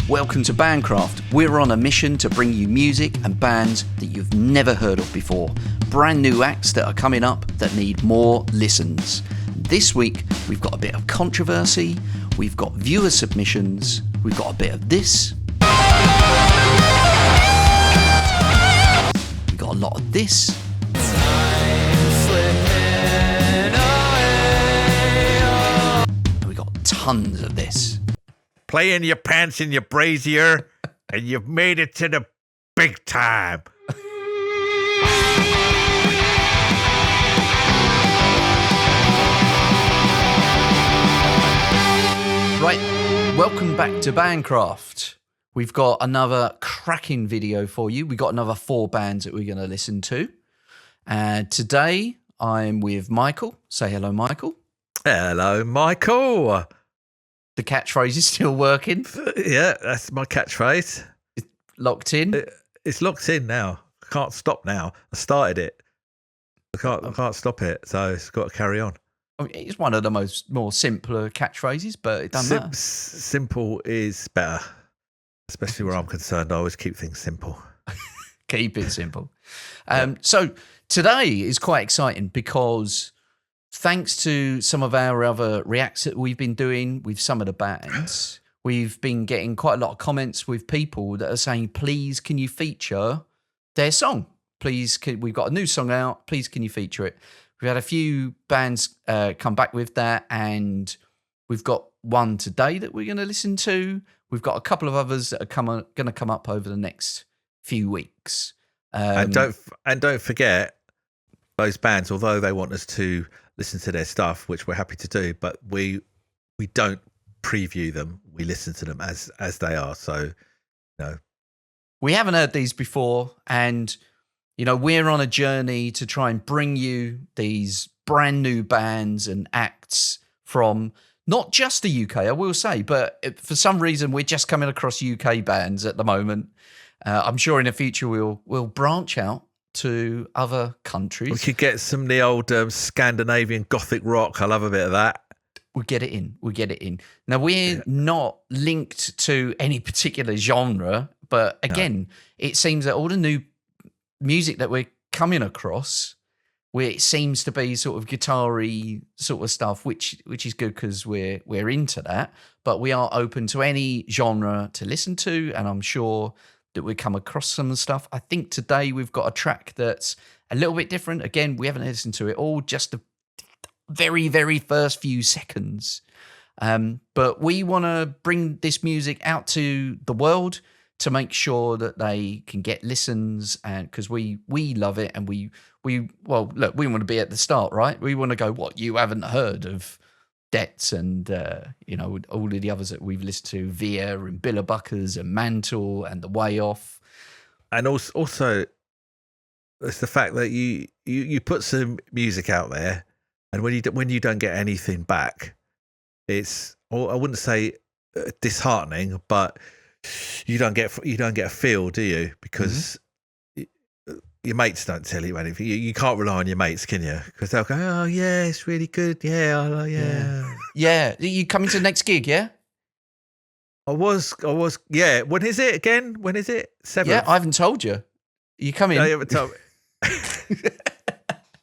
Welcome to Bandcraft. We're on a mission to bring you music and bands that you've never heard of before. Brand new acts that are coming up that need more listens. This week, we've got a bit of controversy, we've got viewer submissions, we've got a bit of this, we've got a lot of this, and we've got tons of this. Playing your pants in your brazier, and you've made it to the big time. Right, welcome back to Bandcraft. We've got another cracking video for you. We've got another 4 bands that we're going to listen to. And today, I'm with Michael. Say hello, Michael. Hello, Michael. The catchphrase is still working. Yeah, that's my catchphrase. It's locked in. It's locked in now. I can't stop now. I started it. I can't stop it, so it's got to carry on. I mean, it's one of the more simpler catchphrases, but it doesn't matter. Simple is better, especially where I'm concerned. I always keep things simple. Keep it simple. So today is quite exciting because thanks to some of our other reacts that we've been doing with some of the bands, we've been getting quite a lot of comments with people that are saying, please, can you feature their song? Please, we've got a new song out. Please, can you feature it? We've had a few bands come back with that, and we've got one today that we're going to listen to. We've got a couple of others that are going to come up over the next few weeks. And don't forget those bands, although they want us to listen to their stuff, which we're happy to do, but we don't preview them. We listen to them as they are. So, we haven't heard these before, and we're on a journey to try and bring you these brand new bands and acts from not just the UK, I will say, but for some reason we're just coming across UK bands at the moment. I'm sure in the future we'll branch out to other countries. We could get some of the old Scandinavian Gothic rock. I love a bit of that. We'll get it in. Now, we're not linked to any particular genre, but again, It seems that all the new music that we're coming across, where it seems to be sort of guitar-y sort of stuff, which is good because we're into that, but we are open to any genre to listen to, and I'm sure that we come across some stuff. I think today we've got a track that's a little bit different. Again, we haven't listened to it all, just the very, very first few seconds. But we want to bring this music out to the world to make sure that they can get listens, and because we love it, and we want to be at the start, right? We want to go, what, you haven't heard of Debts and all of the others that we've listened to, Via and Billabukers and Mantle and The Way Off. And also it's the fact that you put some music out there, and when you don't get anything back, it's, I wouldn't say disheartening, but you don't get a feel, do you? Because your mates don't tell you anything. You can't rely on your mates, can you? Because they'll go, oh yeah, it's really good. Yeah. You coming to the next gig? Yeah. I was. Yeah. When is it again? When is it? 7th? Yeah, I haven't told you. You coming? No, you haven't told me.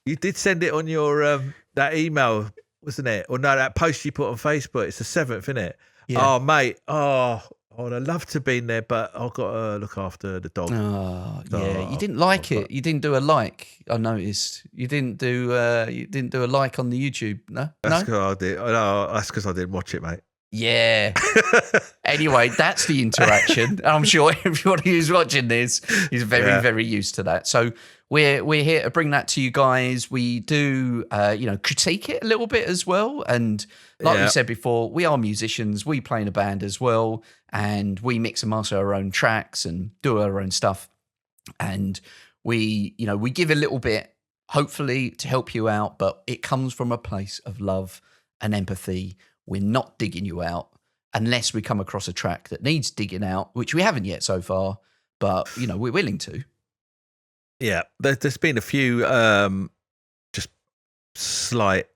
You did send it on your that email, wasn't it? Or no, that post you put on Facebook. It's the 7th, isn't it? Yeah. Oh mate. Oh, I'd have loved to have been there, but I've got to look after the dog. Oh, yeah. You didn't like it. You didn't do a like. I noticed. You didn't do a like on the YouTube. No. That's because I did. No, that's because I didn't watch it, mate. Yeah. Anyway, that's the interaction. I'm sure everybody who's watching this is very, very used to that. So we're here to bring that to you guys. We do, critique it a little bit as well. And like we said before, we are musicians. We play in a band as well, and we mix and master our own tracks and do our own stuff. And we give a little bit, hopefully, to help you out, but it comes from a place of love and empathy. We're not digging you out unless we come across a track that needs digging out, which we haven't yet so far, but, we're willing to. Yeah, there's been a few just slight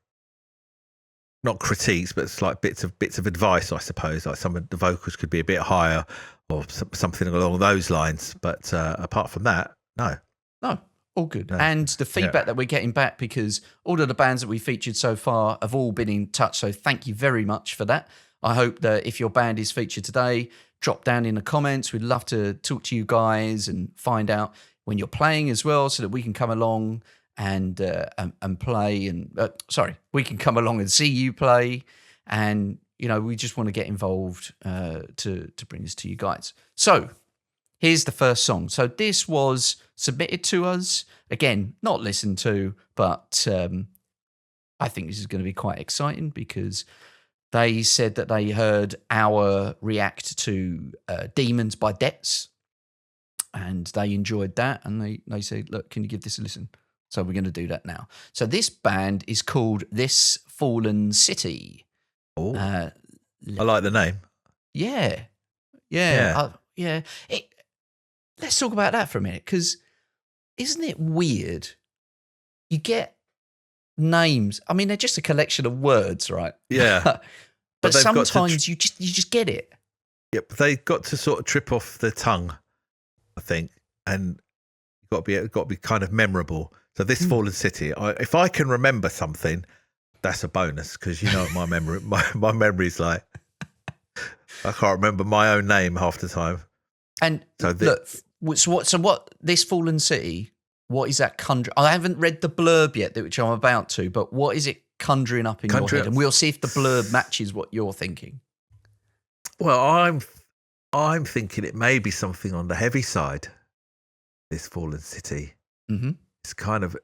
not critiques, but it's like bits of advice, I suppose. Like some of the vocals could be a bit higher or something along those lines. But apart from that, no. No, all good. No. And the feedback that we're getting back, because all of the bands that we featured so far have all been in touch. So thank you very much for that. I hope that if your band is featured today, drop down in the comments. We'd love to talk to you guys and find out when you're playing as well, so that we can come along and play. And we can come along and see you play. And we just want to get involved to bring this to you guys. So here's the first song. So this was submitted to us. Again, not listened to, but I think this is going to be quite exciting because they said that they heard our react to Demons by Debts, and they enjoyed that. And they said, look, can you give this a listen? So we're going to do that now. So this band is called This Fallen City. Oh, I like the name. Yeah. Let's talk about that for a minute, because isn't it weird? You get names. I mean, they're just a collection of words, right? Yeah. but sometimes you just get it. Yep, they got to sort of trip off the tongue, I think, and got to be kind of memorable. So This Fallen City, if I can remember something, that's a bonus, because what my memory, my memory's like. I can't remember my own name half the time. And so what This Fallen City? What is that conjure? I haven't read the blurb yet, which I'm about to. But what is it conjuring up in your head? And we'll see if the blurb matches what you're thinking. Well, I'm thinking it may be something on the heavy side. This Fallen City. Mm-hmm. It's kind of,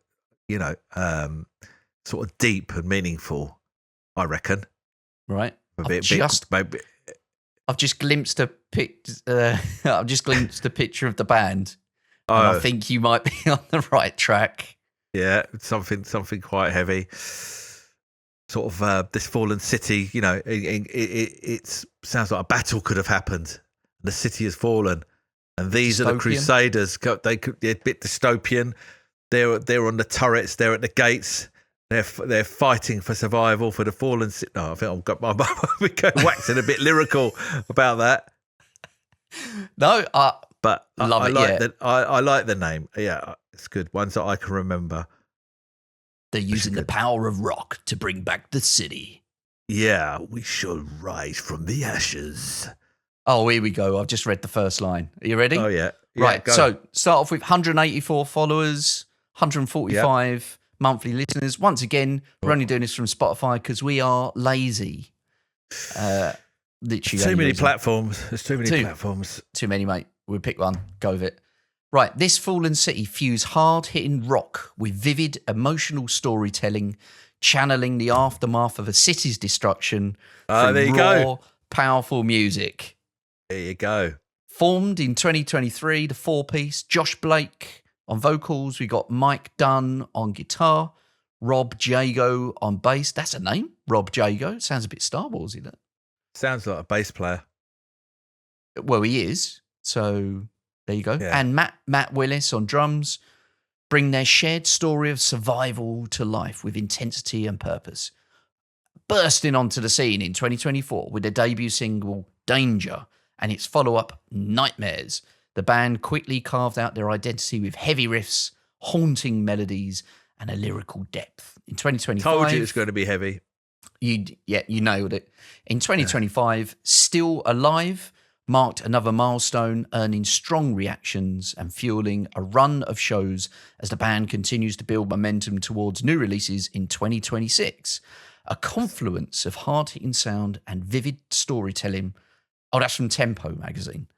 sort of deep and meaningful, I reckon. Right. I've just glimpsed a picture of the band. And I think you might be on the right track. Yeah, something quite heavy. Sort of This Fallen City. It sounds like a battle could have happened. The city has fallen, and these are the Crusaders. They're a bit dystopian. They're on the turrets. They're at the gates. They're fighting for survival for the fallen city. No, I think I've got my waxing a bit lyrical about that. No, but I like the name. Yeah, it's good. Ones that I can remember. They're using the power of rock to bring back the city. Yeah, we shall rise from the ashes. Oh, here we go. I've just read the first line. Are you ready? Oh, yeah. Right, so start off with 184 followers, 145 monthly listeners. Once again, we're only doing this from Spotify because we are lazy. Literally too many platforms. There's too many platforms. Too many, mate. We'll pick one. Go with it. Right, This Fallen City fuse hard-hitting rock with vivid, emotional storytelling, channeling the aftermath of a city's destruction through raw, powerful music. There you go. Formed in 2023, the four-piece, Josh Blake on vocals. We got Mike Dunn on guitar, Rob Jago on bass. That's a name, Rob Jago. Sounds a bit Star Warsy, that. Sounds like a bass player. Well, he is. So there you go. Yeah. And Matt Willis on drums bring their shared story of survival to life with intensity and purpose. Bursting onto the scene in 2024 with their debut single, Danger, and its follow-up, Nightmares. The band quickly carved out their identity with heavy riffs, haunting melodies, and a lyrical depth. In 2025... Told you it's going to be heavy. You nailed it. In 2025, Still Alive marked another milestone, earning strong reactions and fueling a run of shows as the band continues to build momentum towards new releases in 2026. A confluence of hard-hitting sound and vivid storytelling. Oh, that's from Tempo magazine.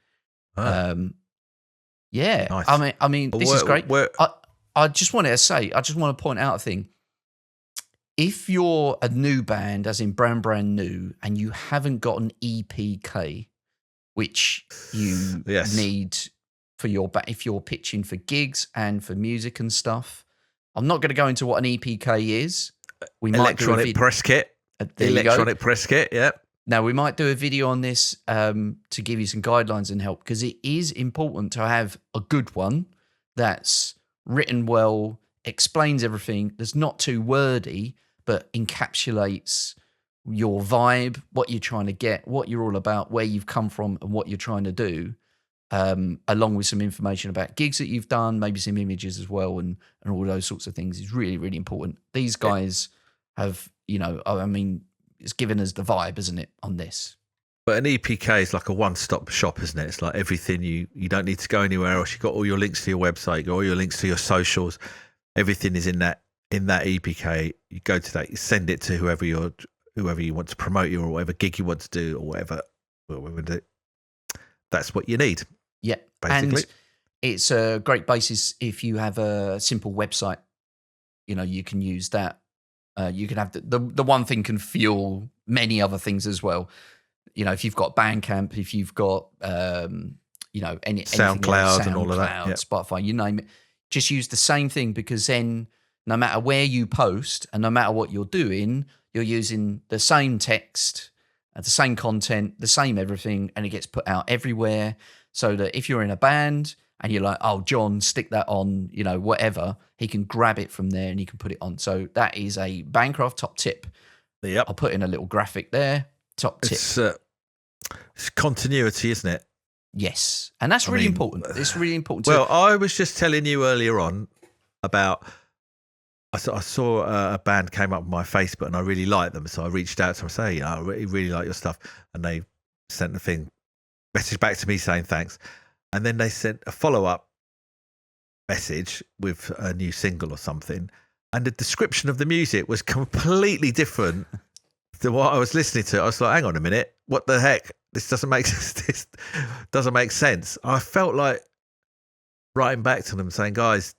Yeah, nice. I mean, this is great. I just want to point out a thing. If you're a new band, as in brand new, and you haven't got an EPK, which you need for your if you're pitching for gigs and for music and stuff, I'm not going to go into what an EPK is. We electronic press kit. Electronic press kit. Yeah. Now we might do a video on this to give you some guidelines and help, because it is important to have a good one that's written well, explains everything, that's not too wordy, but encapsulates your vibe, what you're trying to get, what you're all about, where you've come from, and what you're trying to do, along with some information about gigs that you've done, maybe some images as well, and all those sorts of things is really, really important. These guys have, I mean, it's given us the vibe, isn't it, on this? But an EPK is like a one-stop shop, isn't it? It's like everything. You don't need to go anywhere else. You've got all your links to your website, you got all your links to your socials. Everything is in that EPK. You go to that, you send it to whoever you want to promote you, or whatever gig you want to do, or whatever. That's what you need. Yeah, basically. And it's a great basis if you have a simple website. You can use that. You can have the one thing can fuel many other things as well. If you've got Bandcamp, if you've got any SoundCloud and all of that, Spotify, you name it, just use the same thing, because then no matter where you post and no matter what you're doing, you're using the same text, the same content, the same everything, and it gets put out everywhere. So that if you're in a band and you're like, oh, John, stick that on, whatever, he can grab it from there and he can put it on. So that is a Bandcraft top tip. Yep. I'll put in a little graphic there. Top tip. It's continuity, isn't it? Yes. And that's really important. It's really important. Well, I was just telling you earlier on about, I saw a band came up on my Facebook and I really liked them. So I reached out to them and said, I really like your stuff. And they sent the message back to me saying thanks. And then they sent a follow-up message with a new single or something. And the description of the music was completely different to what I was listening to. I was like, hang on a minute, what the heck? This doesn't make sense. I felt like writing back to them saying, guys,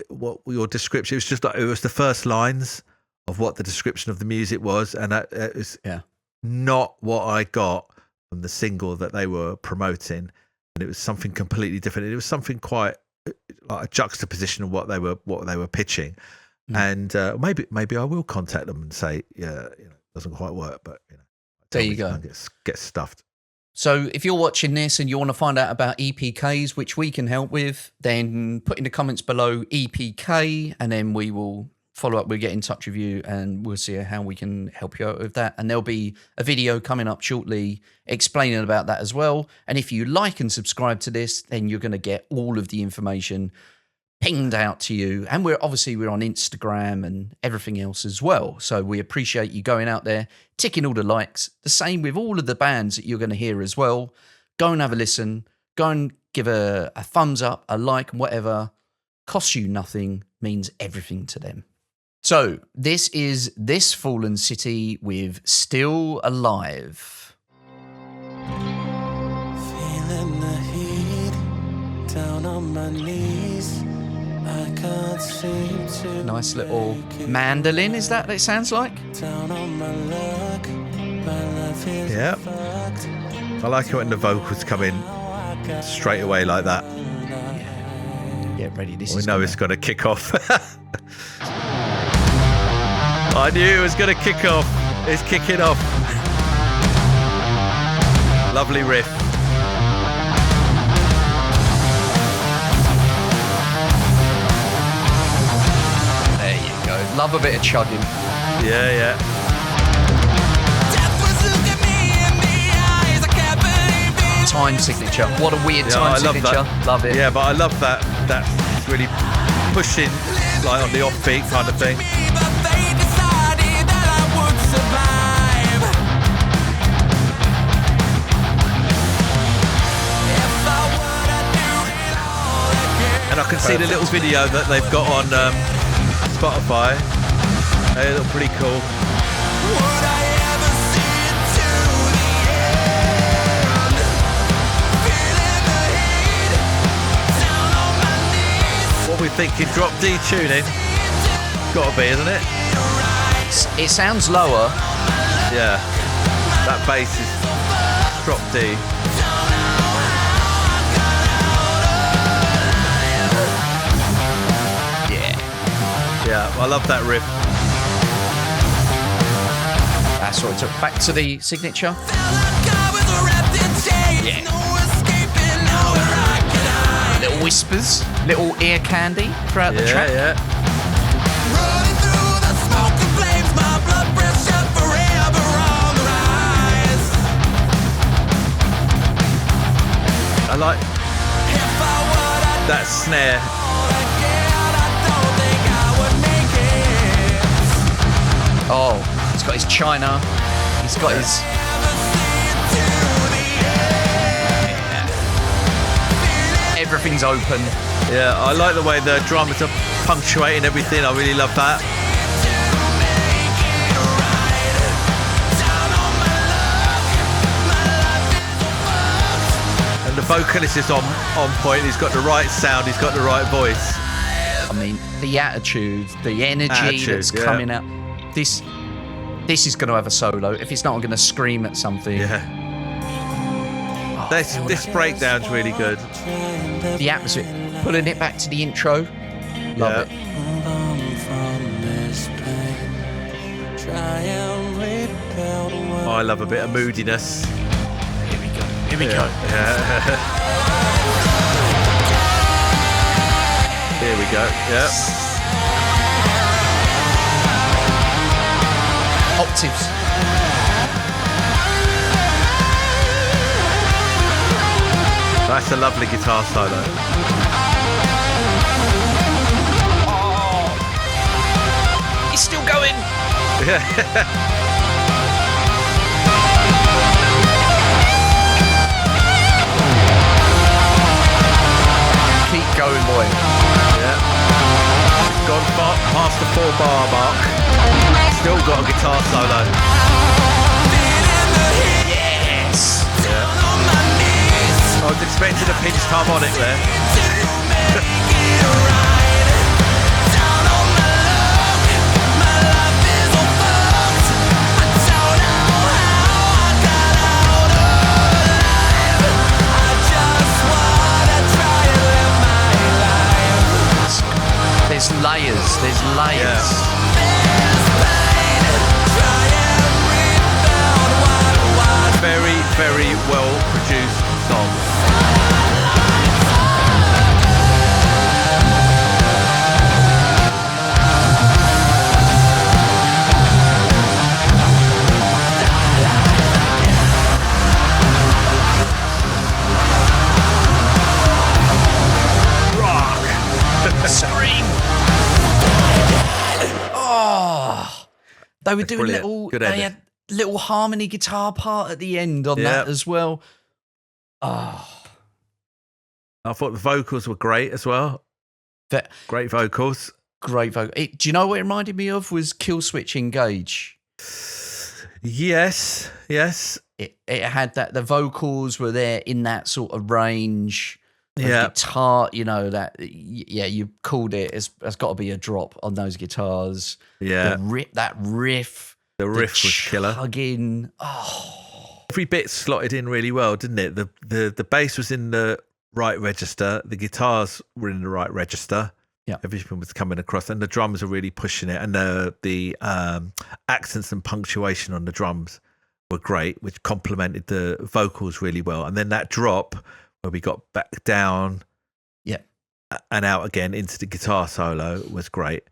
what your description, it was the first lines of what the description of the music was, and it was not what I got from the single that they were promoting, and it was something completely different. It was something quite like a juxtaposition of what they were pitching. And maybe I will contact them and say, it doesn't quite work, but there you go. Get stuffed. So if you're watching this and you want to find out about EPKs, which we can help with, then put in the comments below EPK, and then we will follow up. We'll get in touch with you and we'll see how we can help you out with that. And there'll be a video coming up shortly explaining about that as well. And if you like and subscribe to this, then you're going to get all of the information pinged out to you. And we're on Instagram and everything else as well. So we appreciate you going out there, ticking all the likes. The same with all of the bands that you're going to hear as well. Go and have a listen. Go and give a thumbs up, a like, and whatever. Costs you nothing, means everything to them. So this is This Fallen City with Still Alive. Feeling the heat down on my knees. I can't seem to. Nice little mandolin, is that what it sounds like? Down on my luck. My life is fucked. I like it when the vocals come in straight away like that. Get ready. We know it's going to kick off. I knew it was going to kick off. It's kicking off. Lovely riff. There you go. Love a bit of chugging. Yeah. Time signature. What a weird time signature. That. Love it. Yeah, but I love that. That's really pushing, like on the offbeat kind of thing. And I can see the little video that they've got on Spotify. They look pretty cool. What we thinking? Drop D tuning? Gotta be, isn't it? It sounds lower. Yeah. That bass is drop D. Yeah, I love that riff. That's what it took. Back to the signature. Yeah. Little whispers, little ear candy throughout the track. Running through the smoke and flames, my blood pressure for air. I like that snare. Oh, he's got his China. He's got his. Everything's open. Yeah, I like the way the drummers are punctuating everything. I really love that. And the vocalist is on point. He's got the right sound. He's got the right voice. I mean, the attitude, the energy that's coming out. This is going to have a solo. If it's not, I'm going to scream at something. Yeah. This breakdown's really good. The atmosphere, pulling it back to the intro. Love it. Oh, I love a bit of moodiness. Here we go. Here we go. Yeah. Here we go. Yeah. Octaves. That's a lovely guitar solo. Oh, it's still going. Yeah. Keep going, boy. Yeah. It's gone past the 4-bar mark. Still got a guitar solo. Yes. Yeah. I was expecting a pinched harmonic there. There's layers. There's layers. Yeah. Very, very well produced song. Scream! Oh, they were doing Brilliant. little. Good They edit. had little harmony guitar part at the end on that as well. Oh, I thought the vocals were great as well. that Great vocals. great vocal. Do you know what it reminded me of? Was Killswitch Engage. Yes. It had that. The vocals were there in that sort of range. The Yeah. guitar, that. Yeah, you called it. It's got to be a drop on those guitars. Yeah. That riff. The riff was killer. Chugging. Oh, Every bit slotted in really well, didn't it? The bass was in the right register. The guitars were in the right register. Yeah. Everything was coming across, and the drums are really pushing it. And the accents and punctuation on the drums were great, which complemented the vocals really well. And then that drop where we got back down, and out again into the guitar solo was great.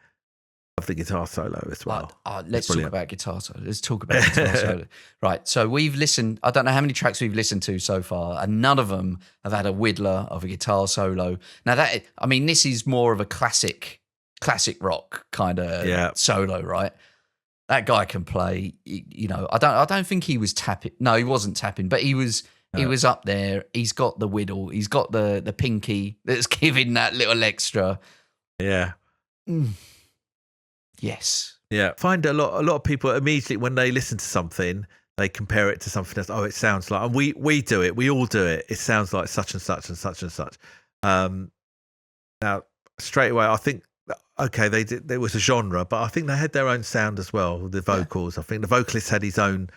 Love the guitar solo as well. Let's talk about guitar solo. Let's talk about guitar solo. Right. So we've listened. I don't know how many tracks we've listened to so far, and none of them have had a whittler of a guitar solo. Now this is more of a classic rock kind of solo, right? That guy can play. I don't think he was tapping. No, he wasn't tapping, but he was. He was up there. He's got the whittle. He's got the pinky that's giving that little extra. Yeah. Yes. Yeah. Find a lot of people immediately when they listen to something, they compare it to something else. Oh, it sounds like, and we do it. We all do it. It sounds like such and such and such and such. Now straight away, I think there was a genre, but I think they had their own sound as well. The vocals. I think the vocalist had his own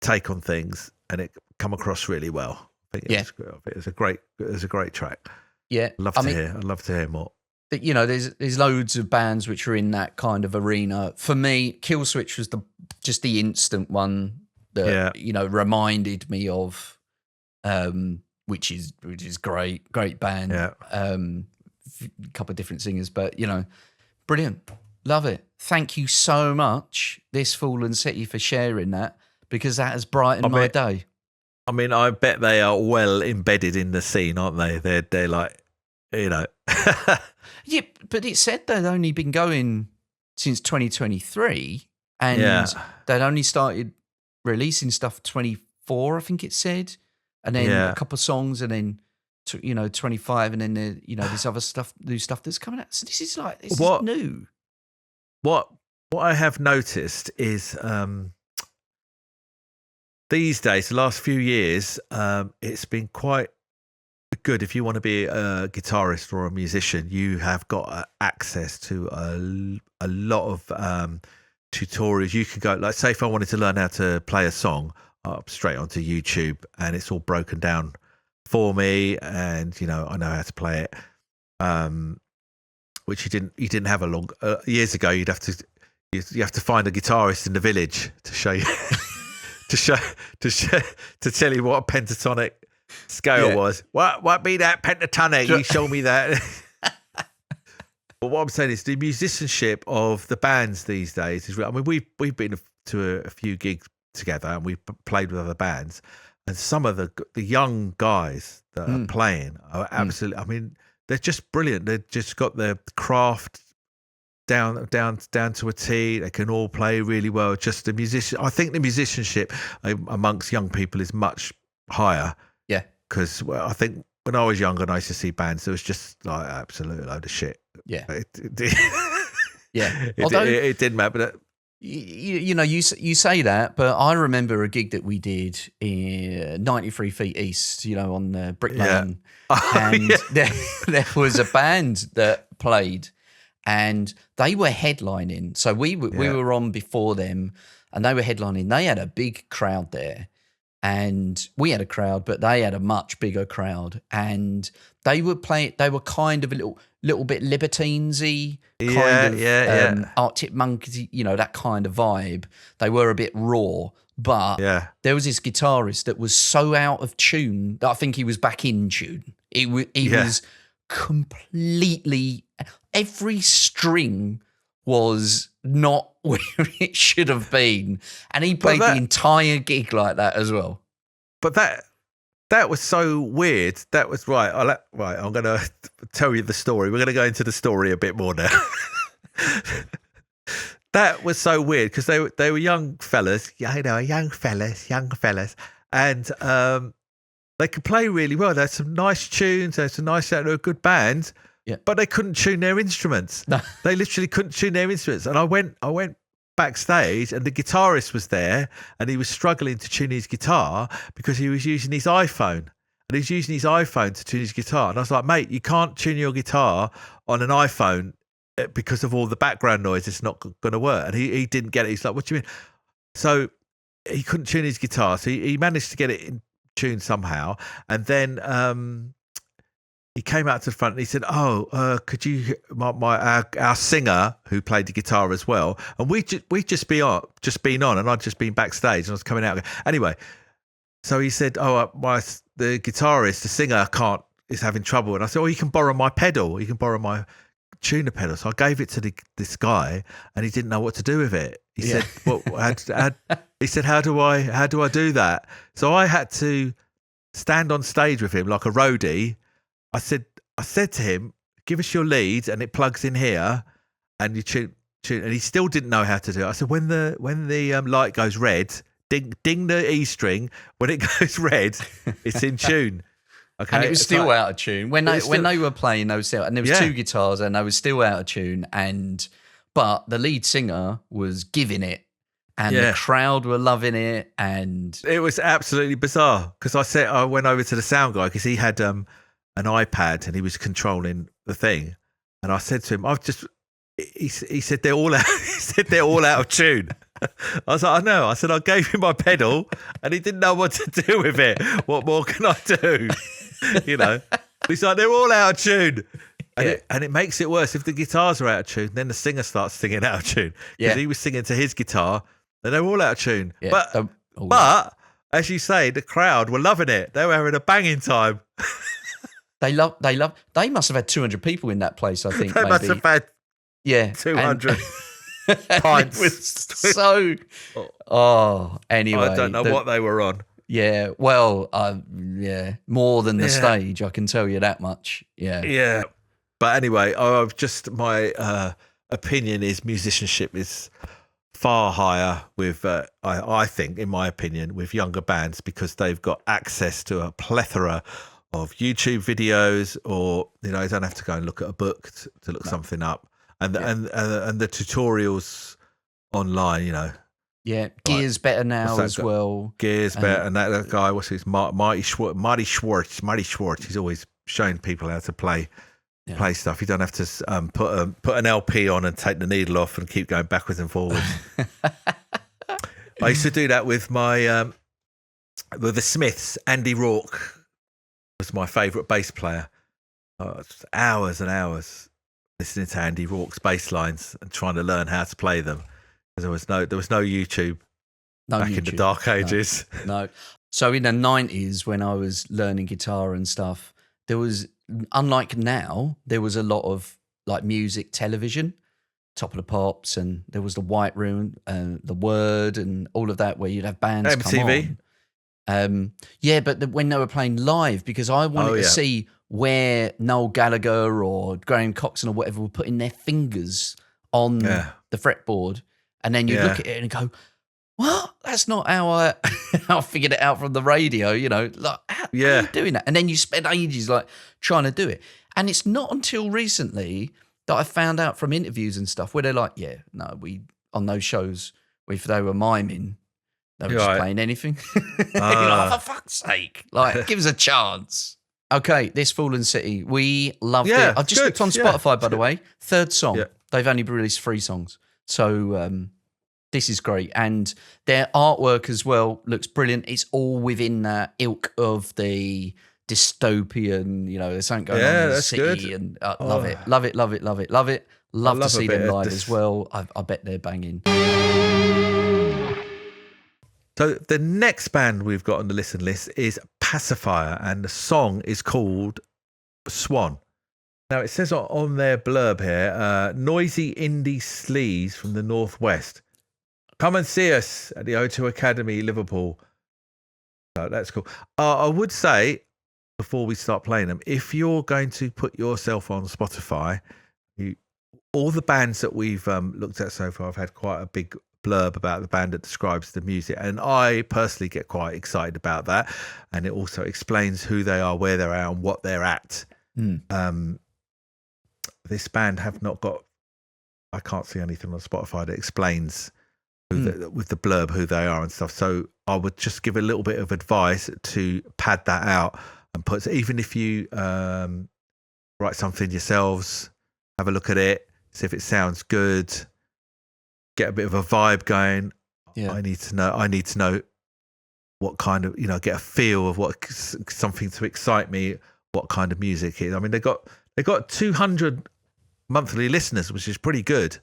take on things, and it come across really well. I think it was a great track. Yeah, I'd love to hear more. There's loads of bands which are in that kind of arena. For me, Killswitch was just the instant one that reminded me of, which is great band. Yeah. A couple of different singers, but brilliant, love it. Thank you so much, This Fallen City, for sharing that, because that has brightened my day. I mean, I bet they are well embedded in the scene, aren't they? They're like, you know. Yeah, but it said they'd only been going since 2023, and they'd only started releasing stuff 24, I think it said, and then a couple of songs, and then 25, and then this other stuff, new stuff that's coming out. So this is new. What I have noticed is these days, the last few years, it's been quite good. If you want to be a guitarist or a musician, you have got access to a lot of tutorials. You can go, like, say if I wanted to learn how to play a song, up straight onto YouTube, and it's all broken down for me, and I know how to play it. Which you didn't have a long years ago. You have to find a guitarist in the village to show you to tell you what a pentatonic scale was. What be that pentatonic? You show me that. But what I'm saying is the musicianship of the bands these days is real. I mean, we've been to a few gigs together, and we've played with other bands, and some of the young guys that are playing are absolutely. I mean, they're just brilliant. They've just got their craft down to a T. They can all play really well. Just the musician. I think the musicianship amongst young people is much higher. Yeah. Because I think when I was younger and I used to see bands, there was just like absolute load of shit. Yeah. It didn't matter. But you say that, but I remember a gig that we did in 93 Feet East, on Brick Lane. And there was a band that played, and they were headlining. So we were on before them, and they were headlining. They had a big crowd there, and we had a crowd, but they had a much bigger crowd. And they were playing. They were kind of a little bit libertinesy, kind of Arctic Monkeys, that kind of vibe. They were a bit raw, but there was this guitarist that was so out of tune that I think he was back in tune. He was completely, every string was not where it should have been, and he played the entire gig like that as well. But that was so weird. That was right. I'm going to tell you the story. We're going to go into the story a bit more now. That was so weird because they were young fellas, young fellas, and they could play really well. They had some nice tunes. They had some nice. They were a good band. Yeah. But they couldn't tune their instruments. No. They literally couldn't tune their instruments. And I went backstage, and the guitarist was there, and he was struggling to tune his guitar because he was using his iPhone. And he was using his iPhone to tune his guitar. And I was like, mate, you can't tune your guitar on an iPhone because of all the background noise. It's not going to work. And he didn't get it. He's like, what do you mean? So he couldn't tune his guitar. So he managed to get it in tune somehow. And then he came out to the front and he said, could you, our singer who played the guitar as well, and we'd just been on, and I'd just been backstage and I was coming out. Anyway, so he said, the guitarist, the singer is having trouble. And I said, you can borrow my pedal. You can borrow my tuner pedal. So I gave it to this guy, and he didn't know what to do with it. He said, he said, how do I do that? So I had to stand on stage with him like a roadie. I said to him, give us your lead, and it plugs in here, and you tune, and he still didn't know how to do it. I said, when the light goes red, ding the E string. When it goes red, it's in tune. Okay, and it was still out of tune when they were playing. They were still, and there was two guitars, and they were still out of tune. But the lead singer was giving it, and the crowd were loving it, and it was absolutely bizarre. Because I went over to the sound guy because he had an iPad and he was controlling the thing, and I said to him, he said they're all out. He said they're all out of tune. I was like, I know. I said I gave him my pedal, and he didn't know what to do with it. What more can I do? He's like, they're all out of tune, and it makes it worse if the guitars are out of tune. Then the singer starts singing out of tune because he was singing to his guitar, and they're all out of tune. Yeah. But as you say, the crowd were loving it. They were having a banging time. They must have had 200 people in that place, I think. They must have had 200 pints. Anyway. I don't know what they were on. Yeah, well, yeah, more than the stage, I can tell you that much. Yeah. Yeah. But anyway, my opinion is musicianship is far higher with, I think, in my opinion, with younger bands because they've got access to a plethora of YouTube videos, or you don't have to go and look at a book to look something up, and the tutorials online, Yeah, Gear's better now as well. Gear's better, and that guy, what's his Marty Schwartz. He's always showing people how to play stuff. You don't have to put an LP on and take the needle off and keep going backwards and forwards. I used to do that with my with the Smiths. Andy Rourke was my favourite bass player. Hours and hours listening to Andy Rourke's bass lines and trying to learn how to play them. There was no YouTube back in the dark ages. No. So in the 90s, when I was learning guitar and stuff, there was, unlike now, there was a lot of like music television, Top of the Pops, and there was the White Room and the Word and all of that, where you'd have bands MTV. come on. But when they were playing live, because I wanted to see where Noel Gallagher or Graham Coxon or whatever were putting their fingers on the fretboard. And then you look at it and go, what? That's not how I figured it out from the radio, like, how are you doing that? And then you spend ages like trying to do it. And it's not until recently that I found out from interviews and stuff where they're like, on those shows, if they were miming, they were just playing anything. Like, for fuck's sake, like, give us a chance. Okay, This Fallen City, we loved it. I just looked on Spotify, by the way. Third song. Yeah. They've only released 3 songs. So this is great. And their artwork as well looks brilliant. It's all within that ilk of the dystopian, there's something going on in the city. Good. And love it. Love to see them live as well. I bet they're banging. So the next band we've got on the listen list is Pacifier, and the song is called Swan. Now, it says on their blurb here, noisy indie sleaze from the Northwest. Come and see us at the O2 Academy, Liverpool. So that's cool. I would say, before we start playing them, if you're going to put yourself on Spotify, all the bands that we've looked at so far, I've had quite a big blurb about the band that describes the music, and I personally get quite excited about that. And it also explains who they are, where they're at, and what they're at. This band have not got, I can't see anything on Spotify that explains with the blurb who they are and stuff. So I would just give a little bit of advice to pad that out and put, even if you write something yourselves, have a look at it, see if it sounds good, get a bit of a vibe going. Yeah. I need to know what kind of, get a feel of what, something to excite me, what kind of music it is. I mean, they got 200 monthly listeners, which is pretty good.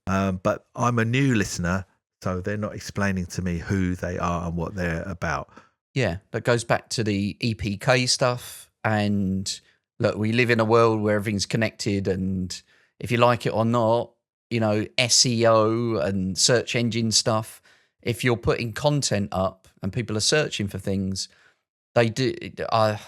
But I'm a new listener, so they're not explaining to me who they are and what they're about. Yeah, that goes back to the EPK stuff. And look, we live in a world where everything's connected, and if you like it or not, SEO and search engine stuff, if you're putting content up and people are searching for things, they do. I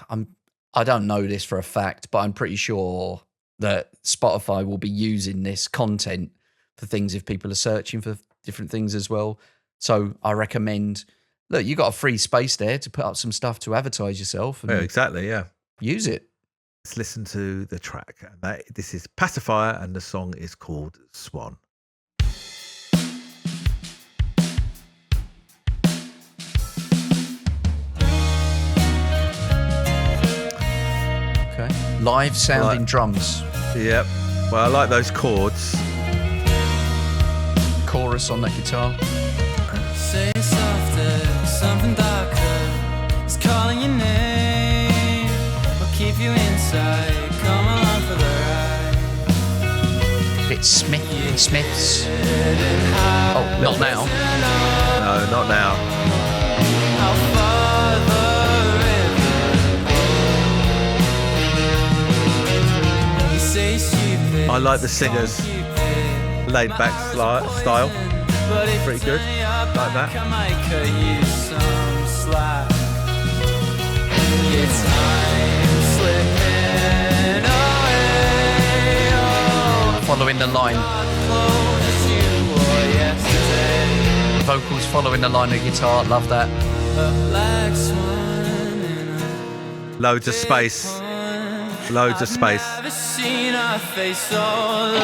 don't know this for a fact, but I'm pretty sure that Spotify will be using this content for things if people are searching for different things as well. So I recommend, look, you got a free space there to put up some stuff to advertise yourself. And exactly, yeah. Use it. Let's listen to the track. This is Pacifier, and the song is called Swan. Okay. Live sounding drums. Yep. Well, I like those chords. Chorus on the guitar. Say softer, something darker is calling your name. We'll keep you inside, come along for the ride. Bit Smiths. Oh, not now. No, not now. How far the river. You say stupid. I like the singers. Laid back style. Pretty good. Like that. I might cut you some slack. It's time slipping away. Oh, Following the line. not close as you were yesterday. Vocals following the line of guitar. Love that. A black swan in a Loads of space. Loads of space. I've never seen a face so lost.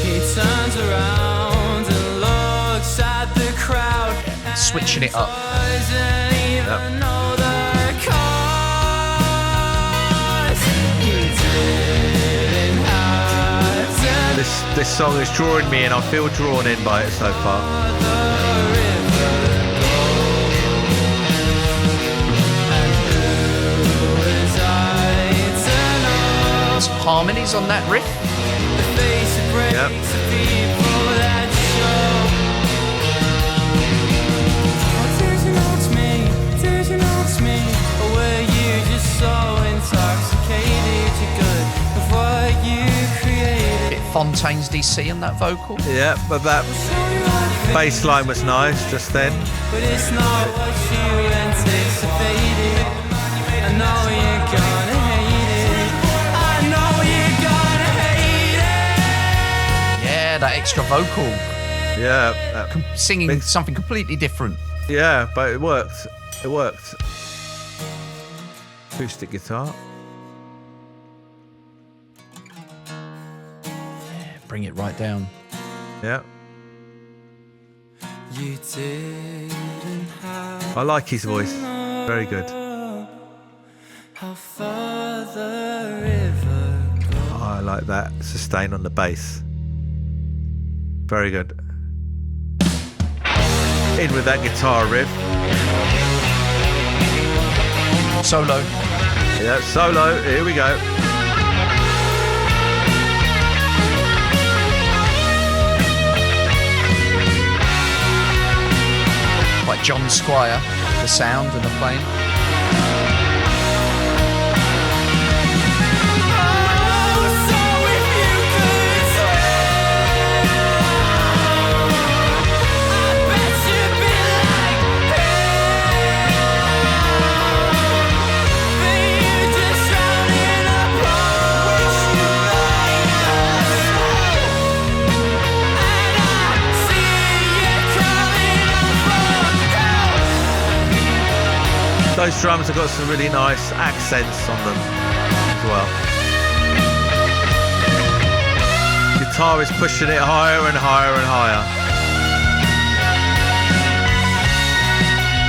He turns around and looks at the crowd. Switching it up. Doesn't even know the cause. He didn't have to This song is drawing me in. I feel drawn in by it so far. the river go. And who was I to know? Some harmonies on that riff. The face that breaks Yep. the people that show. Oh, did you notice me? Did you notice me? Or were you just so intoxicated? You're good of what you created. Bit Fontaine's DC on that vocal. Yeah, but that bass line was nice just then. But it's not what you anticipated. I know you're gonna hate it. I know you're gonna hate it. Yeah, that extra vocal. Yeah, Singing Big- something completely different. yeah, but it worked. It worked. Acoustic guitar. Bring it right down. Yeah, You didn't have I like his voice. Very good. how far the river goes. I like that sustain on the bass. Very good. In with that guitar riff. Solo. Yeah, solo. Here we go. Quite John Squire, the sound and the playing. Oh, so if you could swim, I bet you'd be like him. But you just drown in a pool. Wish you might know. And I see you coming up from hell. Those drums have got some really nice accents on them as well. Guitar is pushing it higher and higher and higher,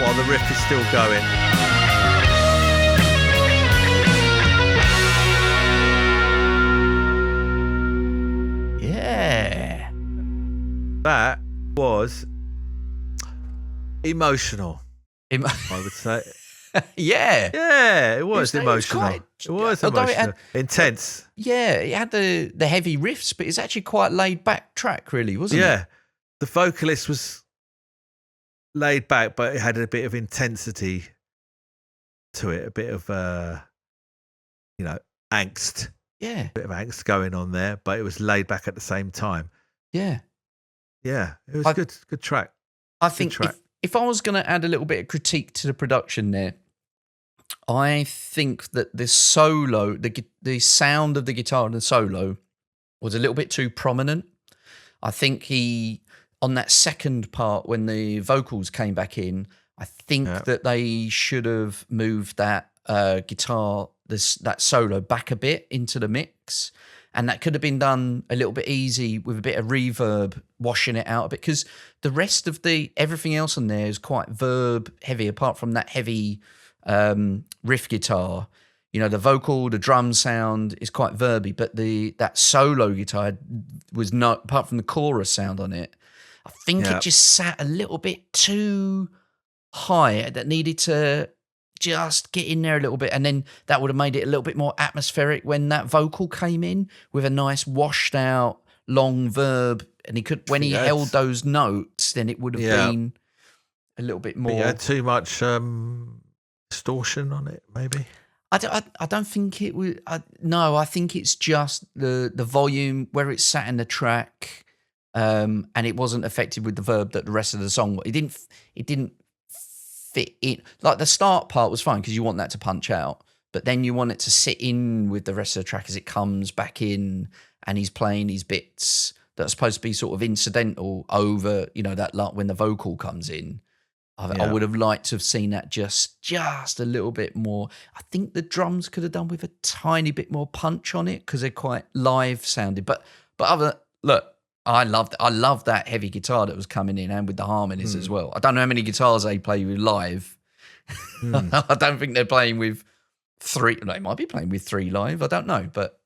while the riff is still going. Yeah. That was emotional, Im- I would say. yeah. Yeah, it was It was emotional. quite- It was although it emotional. Intense. Yeah, it had the heavy riffs, but it's actually quite laid back track, really, wasn't it? Yeah. The vocalist was laid back, but it had a bit of intensity to it, a bit of angst. Yeah. A bit of angst going on there, but it was laid back at the same time. Yeah. Yeah, it was I- good track. I think track. if I was going to add a little bit of critique to the production there, I think that the solo, the sound of the guitar and the solo was a little bit too prominent. I think on that second part when the vocals came back in, I think that they should have moved that guitar, that solo back a bit into the mix. And that could have been done a little bit easy with a bit of reverb, washing it out a bit. Because the rest of everything else on there is quite verb heavy, apart from that heavy riff guitar. You know, the vocal, the drum sound is quite verby, but that solo guitar was not, apart from the chorus sound on it, I think it just sat a little bit too high. That needed to just get in there a little bit, and then that would have made it a little bit more atmospheric when that vocal came in with a nice washed out long verb, and when he held those notes, then it would have been a little bit more. Yeah, too much distortion on it, maybe. I don't think it was. No, I think it's just the volume where it's sat in the track. and it wasn't affected with the verb that the rest of the song. It didn't fit in. Like the start part was fine because you want that to punch out, but then you want it to sit in with the rest of the track as it comes back in, and he's playing these bits that are supposed to be sort of incidental over, that like when the vocal comes in. I would have liked to have seen that just a little bit more. I think the drums could have done with a tiny bit more punch on it because they're quite live sounding. But look, I loved that heavy guitar that was coming in and with the harmonies as well. I don't know how many guitars they play with live. I don't think they're playing with 3. They might be playing with 3 live. I don't know, but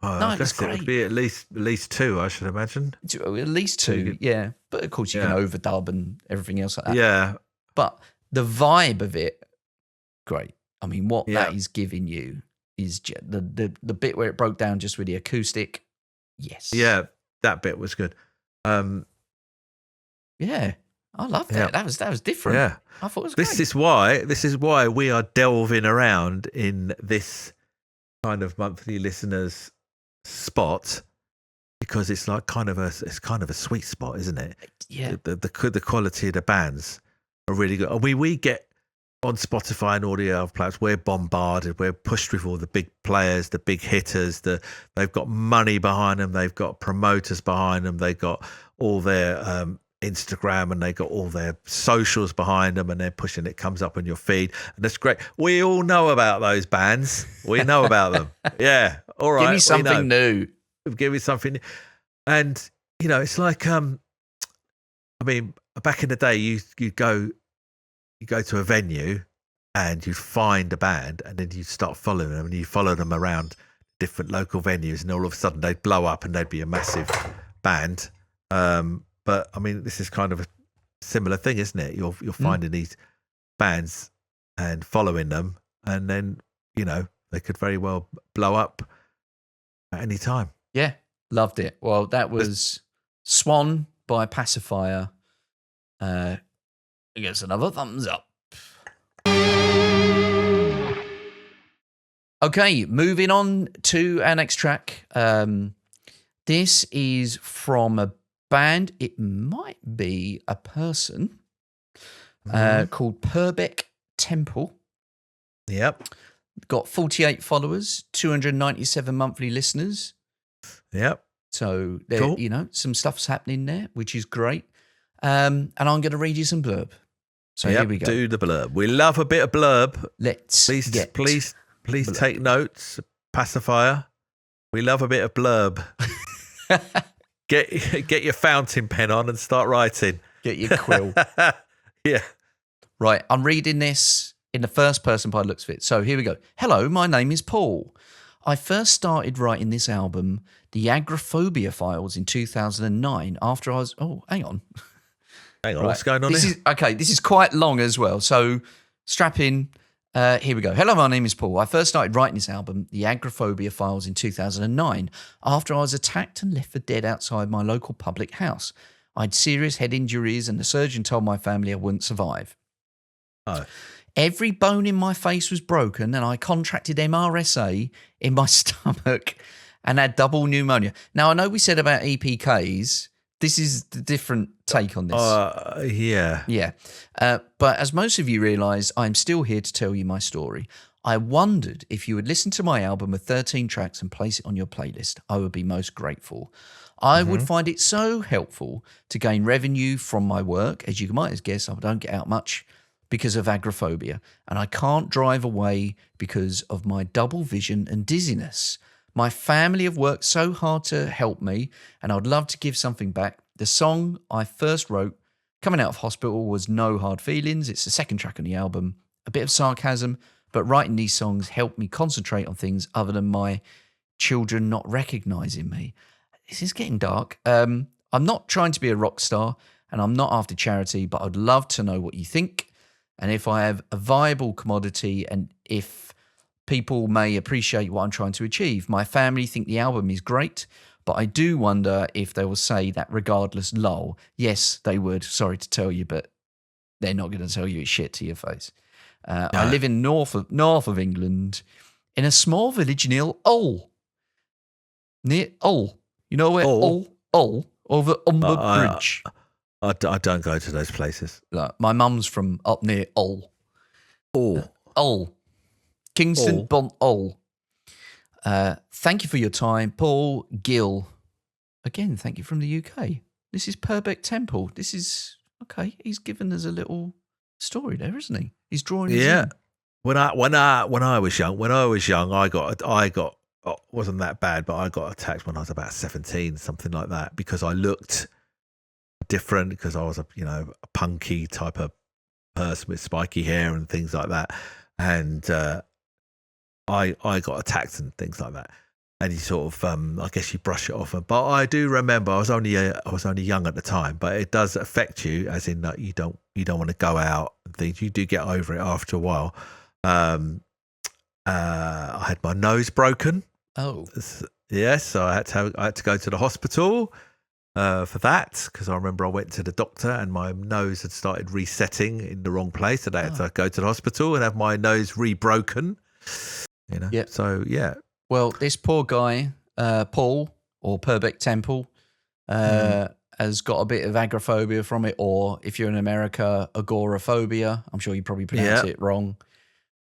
I guess it would be at least 2, I should imagine. At least 2, yeah. But of course you can overdub and everything else like that. Yeah. But the vibe of it, great. I mean, what that is giving you is the bit where it broke down just with the acoustic. Yes. Yeah, that bit was good. Yeah, I loved that. That was different. Yeah, I thought it was this great. is why we are delving around in this kind of monthly listeners spot, because it's like kind of a sweet spot, isn't it? Yeah. The quality of the bands are really good. We get on Spotify and all the other platforms, we're bombarded, we're pushed with all the big players, the big hitters, they've got money behind them, they've got promoters behind them, they've got all their Instagram and they got all their socials behind them, and they're pushing it, comes up on your feed, and that's great. We all know about those bands. We know about them. Yeah. All right. Give me something new. Give me something new. And, it's like, I mean, back in the day, you go to a venue and you find a band, and then you start following them, and you follow them around different local venues, and all of a sudden they'd blow up and they'd be a massive band. But I mean, this is kind of a similar thing, isn't it? You're finding these bands and following them, and then they could very well blow up at any time. Yeah, loved it. Well, that was Swan by Pacifier. I guess another thumbs up. Okay, moving on to our next track. This is from a band. It might be a person called Purbeck Temple. Yep. Got 48 followers, 297 monthly listeners. Yep. So there, cool. Some stuff's happening there, which is great. And I'm going to read you some blurb. So here we go. Do the blurb. We love a bit of blurb. Please blurb. take notes. Pacifier. We love a bit of blurb. Get your fountain pen on and start writing. Get your quill. Yeah. Right. I'm reading this in the first person by the looks of it. So here we go. Hello, my name is Paul. I first started writing this album, The Agoraphobia Files, in 2009 after I was... Oh, hang on. Hang on, what's going on here? This is quite long as well. So strap in. Here we go. Hello, my name is Paul. I first started writing this album, The Agoraphobia Files, in 2009 after I was attacked and left for dead outside my local public house. I had serious head injuries and the surgeon told my family I wouldn't survive. Oh. Every bone in my face was broken and I contracted MRSA in my stomach and had double pneumonia. Now, I know we said about EPKs. This is the different take on this. Yeah. Yeah. But as most of you realise, I'm still here to tell you my story. I wondered if you would listen to my album of 13 tracks and place it on your playlist. I would be most grateful. I would find it so helpful to gain revenue from my work. As you might have guessed, I don't get out much because of agoraphobia, and I can't drive away because of my double vision and dizziness. My family have worked so hard to help me, and I'd love to give something back. The song I first wrote coming out of hospital was No Hard Feelings. It's the second track on the album. A bit of sarcasm, but writing these songs helped me concentrate on things other than my children not recognising me. This is getting dark. I'm not trying to be a rock star, and I'm not after charity, but I'd love to know what you think. And if I have a viable commodity and if people may appreciate what I'm trying to achieve. My family think the album is great, but I do wonder if they will say that regardless, lol. Yes, they would. Sorry to tell you, but they're not going to tell you it's shit to your face. I live in north of England in a small village near Hull. Near Hull. You know where Hull? over on the I- bridge. I don't go to those places. Like, my mum's from up near Hull. Hull. Kingston Hull. Bont Hull. Thank you for your time, Paul Gill. Again, thank you from the UK. This is Purbeck Temple. This is okay. He's given us a little story there, isn't he? He's drawing. His in. When I was young, I got wasn't that bad, but I got attacked when I was about 17, something like that, because I looked different, because I was a punky type of person with spiky hair and things like that, and I got attacked and things like that. And you sort of, I guess you brush it off. But I do remember I was only young at the time, but it does affect you, as in that you don't want to go out and things. You do get over it after a while. I had my nose broken. Oh, yes, so I had to go to the hospital for that, because I remember I went to the doctor and my nose had started resetting in the wrong place, and I had to go to the hospital and have my nose rebroken. Yep. So yeah. Well, this poor guy, Paul, or Purbeck Temple, has got a bit of agoraphobia from it, or if you're in America, agoraphobia. I'm sure you probably pronounce it wrong.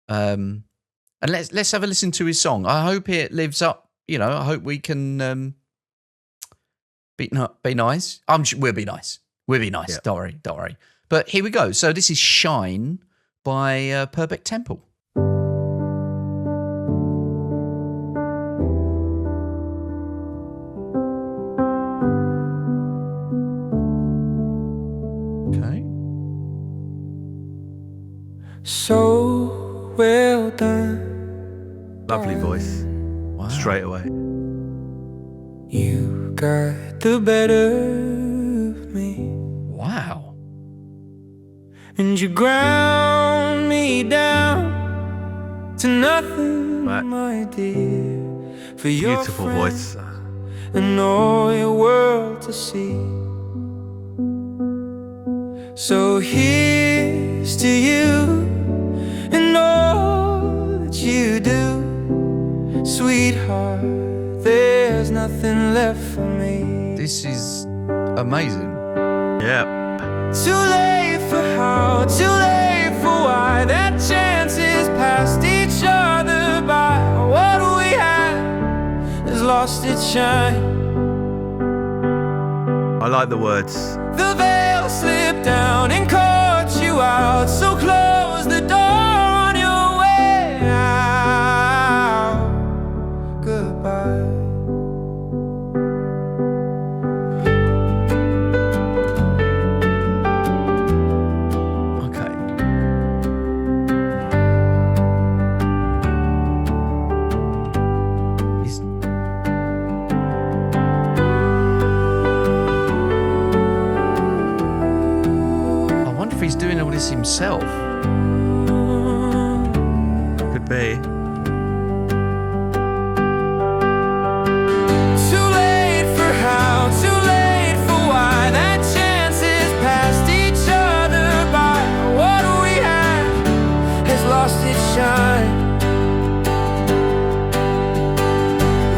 And let's have a listen to his song. I hope it lives up. I hope we can be nice. We'll be nice. We'll be nice. Yeah. Don't worry. But here we go. So this is Shine by Purbeck Temple. So well done. Lovely voice. Wow. Straight away. You got the better of me. Wow. And you ground me down to nothing, my dear. For your beautiful voice. And all your world to see. So here's to you and all that you do, sweetheart. There's nothing left for me. This is amazing. Yeah. Too late for how, too late for why. That chance is past each other by. What we had has lost its shine. I like the words. The veil slipped down and caught you out, so close the door on your way out. Goodbye. Okay. I wonder if he's doing all this himself. Could be. Too late for how, too late for why. That chance is past each other by. What we had has lost its shine.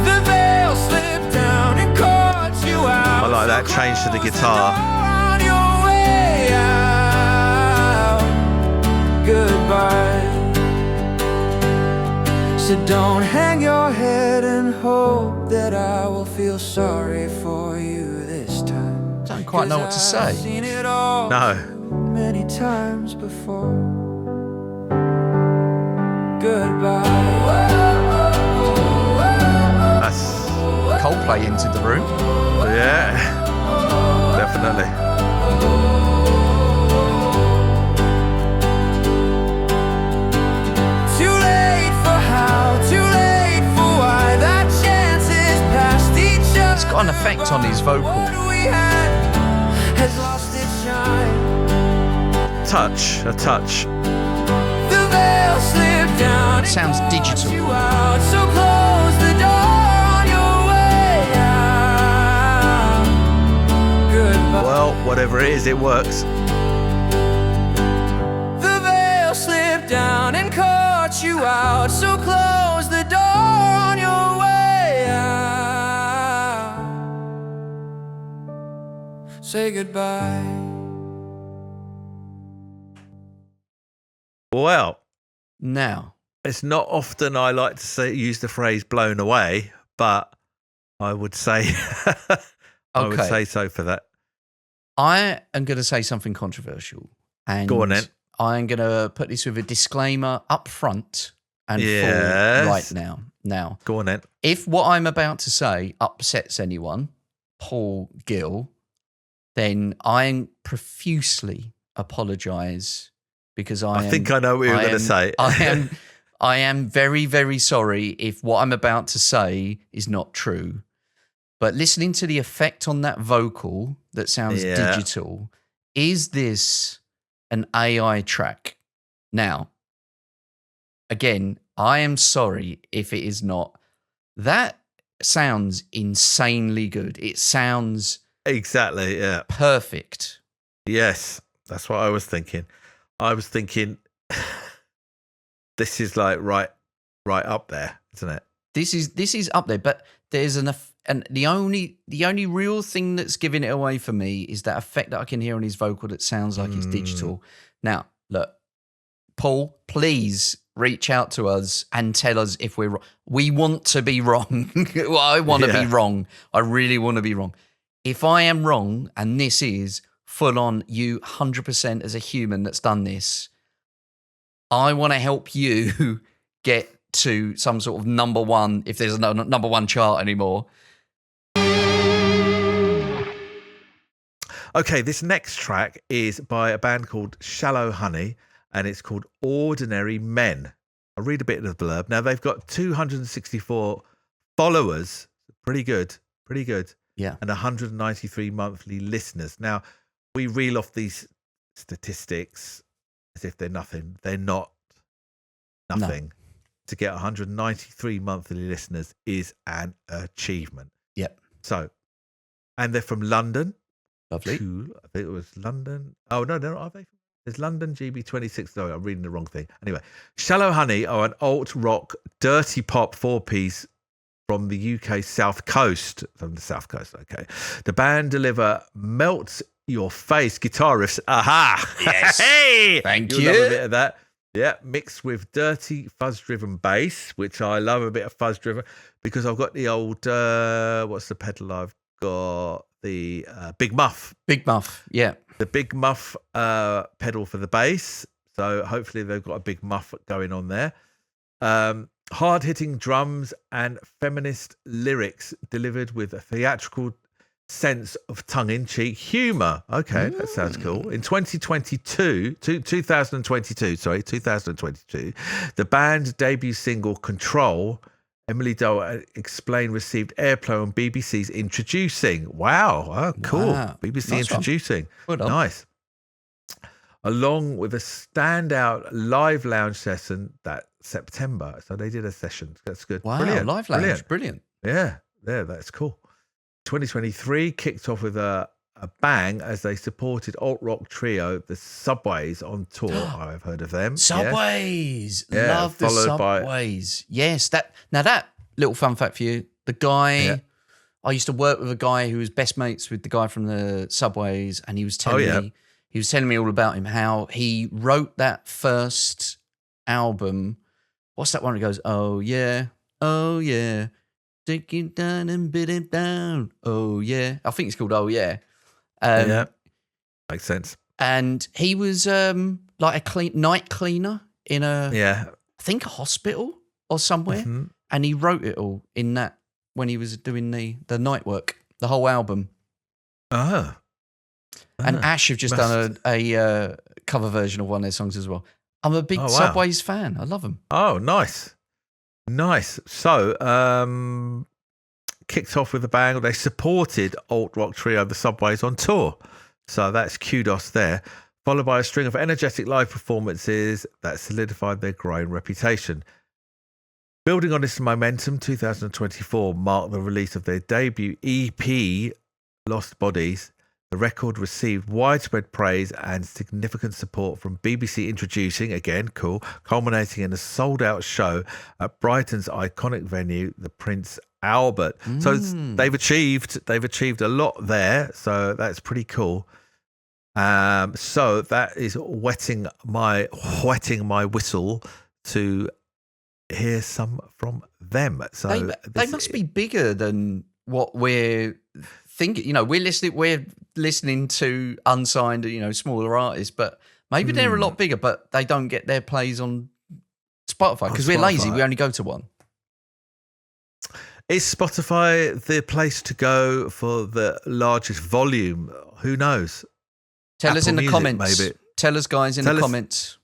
The veil slipped down and caught you out. I like that change to the guitar. On your way out. Goodbye. So don't hang your head and hope that I will feel sorry for you this time. Don't quite know what to 'Cause I've say. seen it all No. many times before. Goodbye. That's Coldplay entered the room. yeah. Definitely. Too late for how, too late for why. That chance is past each other. It's got an effect on his vocal. What we had has lost its shine. A touch. The veil slipped down. It sounds and digital. caught you out. So close the door on your way out. Goodbye. Well, whatever it is, it works. The veil slipped down and caught you out. So close the door on your way out. say goodbye. Well, Now, it's not often I like to use the phrase "blown away," but I would say I would Okay. say so for that. I am going to say something controversial. And Go on then. I'm going to put this with a disclaimer up front and Yes. full right now. Now, Go on then. if what I'm about to say upsets anyone, Paul Gill, then I profusely apologise because I think I know what you're going to say. I am very, very sorry if what I'm about to say is not true. But listening to the effect on that vocal that sounds digital, is this an AI track? Now, again, I am sorry if it is not. That sounds insanely good. It sounds Exactly, yeah. perfect. Yes, that's what I was thinking. I was thinking this is like right up there, isn't it? This is up there, but there's and the only real thing that's giving it away for me is that effect that I can hear on his vocal that sounds like it's digital. Now, look, Paul, please reach out to us and tell us if we're wrong. We want to be wrong. Well, I want to be wrong. I really want to be wrong. If I am wrong, and this is full on you 100% as a human that's done this, I want to help you get to some sort of number one, if there's no number one chart anymore. Okay, this next track is by a band called Shallow Honey, and it's called Ordinary Men. I'll read a bit of the blurb. Now, they've got 264 followers. Pretty good. Yeah. And 193 monthly listeners. Now, we reel off these statistics as if they're nothing. They're not nothing. No. To get 193 monthly listeners is an achievement. Yep. So, and they're from London. Lovely. Cool. I think it was London. Oh, no, they're not, are they? There's London GB26. Sorry, I'm reading the wrong thing. Anyway, Shallow Honey are an alt rock, dirty pop 4-piece from the UK South Coast. From the South Coast, okay. The band deliver melt your face guitar riffs. Aha! Yes. Hey! Thank You'll you. love a bit of that. Yeah, mixed with dirty fuzz-driven bass, which I love a bit of fuzz-driven because I've got the old, what's the pedal I've got? The Big Muff. Big Muff, yeah. The Big Muff pedal for the bass. So hopefully they've got a Big Muff going on there. Hard-hitting drums and feminist lyrics delivered with a theatrical sense of tongue-in-cheek humour. Okay, that sounds cool. In 2022, the band's debut single, Control, Emily Dole explained, received airplay on BBC's Introducing. Wow. Oh, cool. Wow. BBC Nice one. Introducing. Well done. Nice. Along with a standout live lounge session that September. So they did a session. That's good. Wow, Brilliant. live lounge, brilliant. Yeah, that's cool. 2023 kicked off with a bang as they supported alt rock trio the Subways on tour. I've heard of them. Subways, Yeah, love the followed by- Subways. Yes, that little fun fact for you. The guy, I used to work with a guy who was best mates with the guy from the Subways, and he was telling me all about him, how he wrote that first album. What's that one that goes, oh yeah, take it down and beat it down. Oh yeah. I think it's called Oh Yeah. Yeah, makes sense. And he was like a night cleaner in I think a hospital or somewhere. Mm-hmm. And he wrote it all in that when he was doing the night work, the whole album. Oh. And Ash have just done a cover version of one of their songs as well. I'm a big wow. Subways fan. I love them. Oh, nice. So, kicked off with a bang. They supported alt rock trio the Subways on tour. So that's kudos there. Followed by a string of energetic live performances that solidified their growing reputation. Building on this momentum, 2024 marked the release of their debut EP, Lost Bodies. The record received widespread praise and significant support from BBC introducing, again, cool, culminating in a sold-out show at Brighton's iconic venue, the Prince Albert. So they've achieved a lot there. So that's pretty cool. So that is wetting my whistle to hear some from them. So they must be bigger than what we're thinking. You know, we're listening to Unsigned, you know, smaller artists, but maybe they're a lot bigger, but they don't get their plays on Spotify because we're lazy. We only go to one. Is Spotify the place to go for the largest volume? Who knows? Tell us in the Music, comments. maybe. Tell us, guys, in the comments.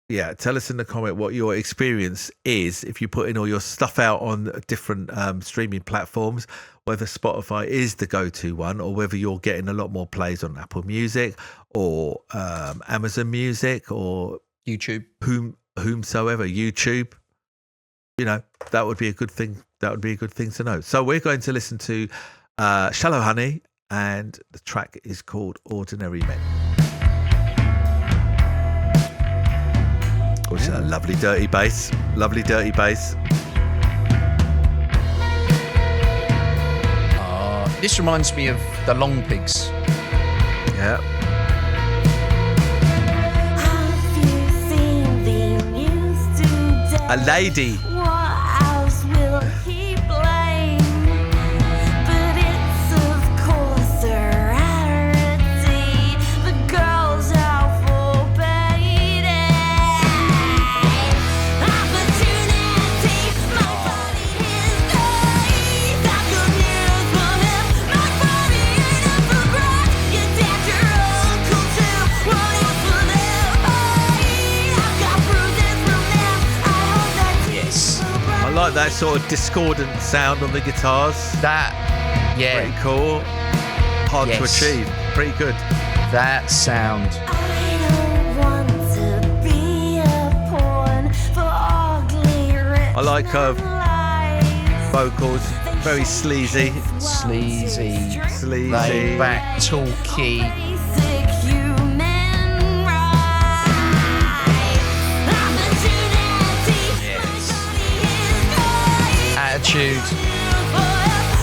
Yeah, tell us in the comment what your experience is if you put in all your stuff out on different streaming platforms, whether Spotify is the go-to one or whether you're getting a lot more plays on Apple Music or Amazon Music or YouTube. Whomsoever, YouTube. You know, that would be a good thing. That would be a good thing to know. So we're going to listen to Shallow Honey, and the track is called Ordinary Men. Oh, it's a lovely dirty bass. Lovely dirty bass. This reminds me of the Long Pigs. Yeah. Have you seen the news today? A lady. What else will he blame? But it's of course a rarity. The girls are forbade. Opportunity, my body is paid. Got good news for him. My body ain't up for grabs. Your dad, your uncle too. Won't ask for their aid. I've got bruises from them. I hope that Yes. I like that sort of discordant sound on the guitars. That, yeah, Pretty cool. Hard to Yes. achieve. Pretty good. that sound. I don't want to be a pawn for ugly rich I like her lies. vocals. Very sleazy. Sleazy, Sleazy. laid back, talky. Basic human rights. Opportunity. Yes. My body is Attitude.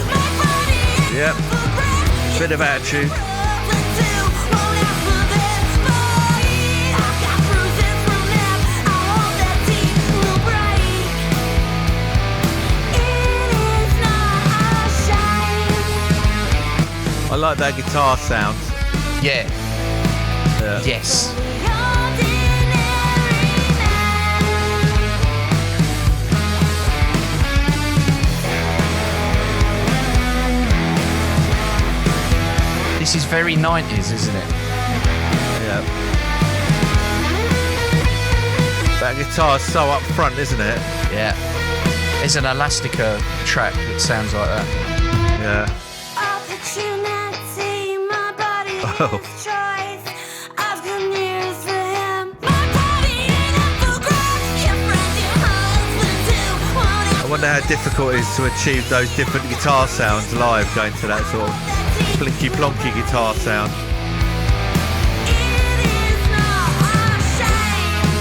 my body is Yep. for grabs. Bit of attitude. I like that guitar sound. Yeah. Yeah. Yes. This is very 90s, isn't it? Yeah. That guitar's so up front, isn't it? Yeah. There's an Elastica track that sounds like that. Yeah. Opportunity, my body Oh. is choice. I've got news for him. My body ain't up for grabs. Your friend, your husband too. Won't I wonder how difficult it is to achieve those different guitar sounds live, going to that sort of blinky plonky guitar sound. It is not a shame.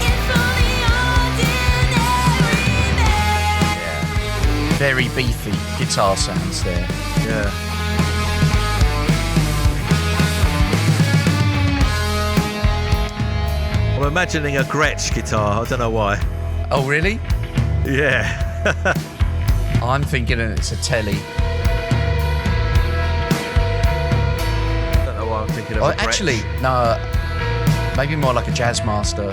It's only ordinary men. Very beefy guitar sounds there. Yeah. I'm imagining a Gretsch guitar. I don't know why. Oh, really? Yeah. I'm thinking it's a telly. I don't know why I'm thinking of Oh, a Gretsch. actually, no. Maybe more like a jazz master.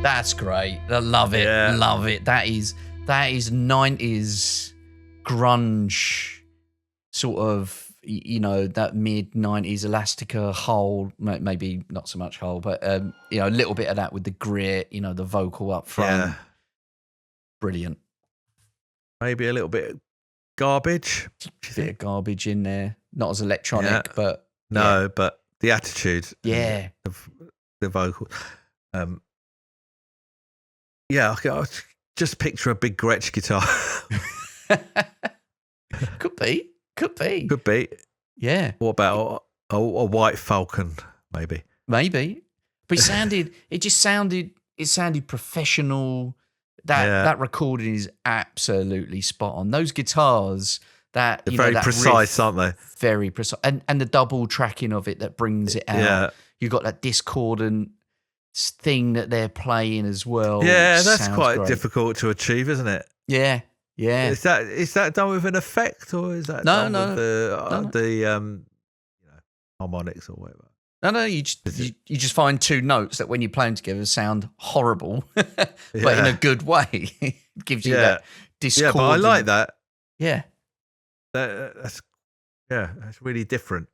That's great. I love it. Yeah. Love it. That is 90s grunge sort of, you know, that mid 90s Elastica whole, maybe not so much whole, but you know, a little bit of that with the grit, you know, the vocal up front. Yeah. Brilliant. Maybe a little bit of garbage. Do you Bit think? of garbage in there. Not as electronic, Yeah. but No, but the attitude. yeah. Of the vocal. Yeah, just picture a big Gretsch guitar. Could be. Could be. Could be. Yeah. What about a White Falcon? Maybe. Maybe. But it sounded professional. That recording is absolutely spot on. Those guitars They're very that precise, aren't they? very precise. And the double tracking of it that brings it out. Yeah. You've got that discordant thing that they're playing as well. Yeah, which that's sounds quite great. difficult to achieve, isn't it? Yeah. Yeah. Is that done with an effect, or is that done with the harmonics or whatever? No, you just find two notes that when you play them together sound horrible, but in Yeah. a good way. It gives you that Yeah, discordant. but I like that. Yeah. That's really different